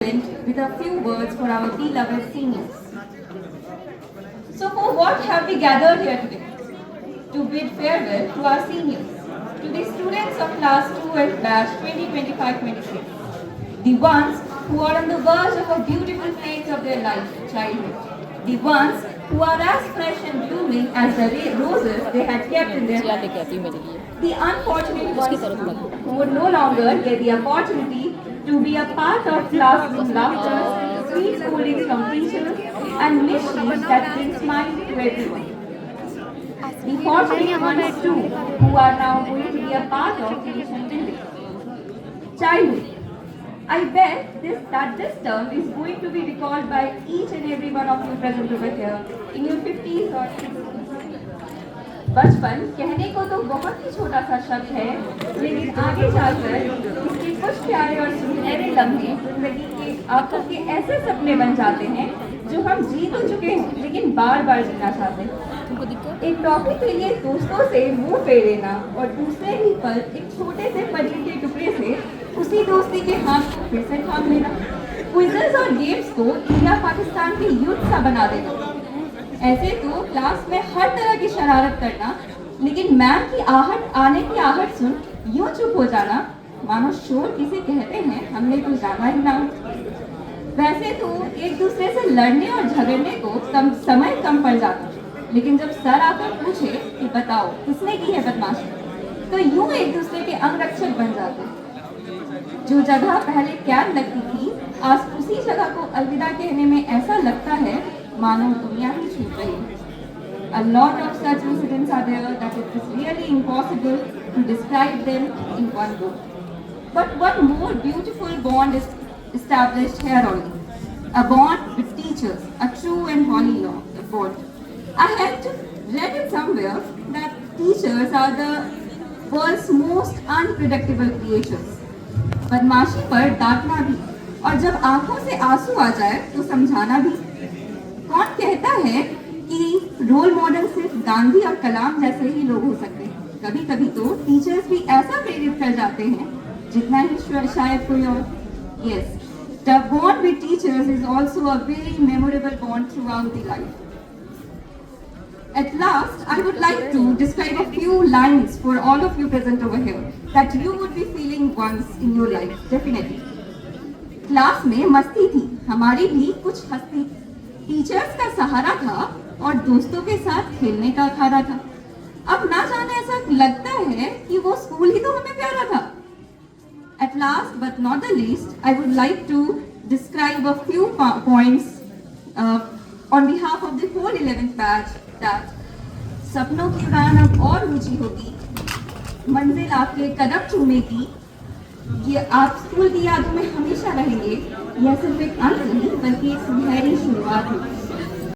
with a few words for our beloved seniors. So for what have we gathered here today? To bid farewell to our seniors, to the students of class 2 and batch 2025-26, the ones who are on the verge of a beautiful phase of their life, childhood, the ones who are as fresh and blooming as the roses they had kept in their hands, the unfortunate ones who would no longer get the opportunity to be a part of classroom laughter, sweet scoldings from teachers, and mischief that brings smile to everyone. The fortunate ones too, who are now going to be a part of nation building. Childhood. I bet that this term is going to be recalled by each and every one of you present over here in your 50s or 60s. बचपन कहने को तो बहुत ही छोटा सा शब्द है, लेकिन आगे जाकर इसके कुछ प्यारे और सुनहरे लम्हे जिंदगी के आंखों के ऐसे सपने बन जाते हैं जो हम जी तो चुके हैं लेकिन बार बार जीना चाहते हैं। एक टॉफी के लिए दोस्तों से मुंह फेर लेना और दूसरे ही पल एक छोटे से पनीर के टुकड़े से उसी दोस्ती के हाथ को फिर से थाम लेना, क्विज़ेस और गेम्स को इंडिया पाकिस्तान के युद्ध सा बना देना। ऐसे तो क्लास में हर तरह की शरारत करना, लेकिन मैम की आहट आने की आहट सुन यूं चुप हो जाना मानो शोर किसे कहते हैं हमने तो जाना ही ना। वैसे तो एक दूसरे से लड़ने और झगड़ने को समय कम पड़ जाता, लेकिन जब सर आकर पूछे कि बताओ किसने की है बदमाशी, तो यूं एक दूसरे के अंगरक्षक बन जाते। जो जगह पहले कैद लगती थी, आज उसी जगह को अलविदा कहने में ऐसा लगता है मानो दुनिया ही छूट रही है। A lot of such incidents are there that it is really impossible to describe them in one book. But one more beautiful bond is established here only. A bond with teachers, a true and holy bond. I had read it somewhere that teachers are the world's most unpredictable creatures. बदमाशी पर डांटना भी, और जब आंखों से आंसू आ जाए तो समझाना भी। कौन कहता है कि रोल मॉडल सिर्फ गांधी और कलाम जैसे ही लोग हो सकते हैं? कभी कभी तो टीचर्स भी ऐसा प्रेरित कर जाते हैं जितना ही शायद कोई और। Yes, the bond with teachers is also a very memorable bond throughout the life. At last, I would like to describe a few lines for all of you present over here that you would be feeling once in your life, definitely. Class में मस्ती थी, हमारी भी कुछ हस्ती थी। Teachers का सहारा था और दोस्तों के साथ खेलने का अखाड़ा था। अब ना जाने ऐसा लगता है कि वो स्कूल ही तो हमें प्यारा था। At last but not the least, I would like to describe a few points on behalf of the whole 11th batch that सपनों की उड़ान अब और ऊंची होगी, मंजिल आपके कदम चूमेगी, ये आप स्कूल की यादों में हमेशा रहेंगे। यह सिर्फ एक अंत नहीं बल्कि एक सुनहरी शुरुआत होगी।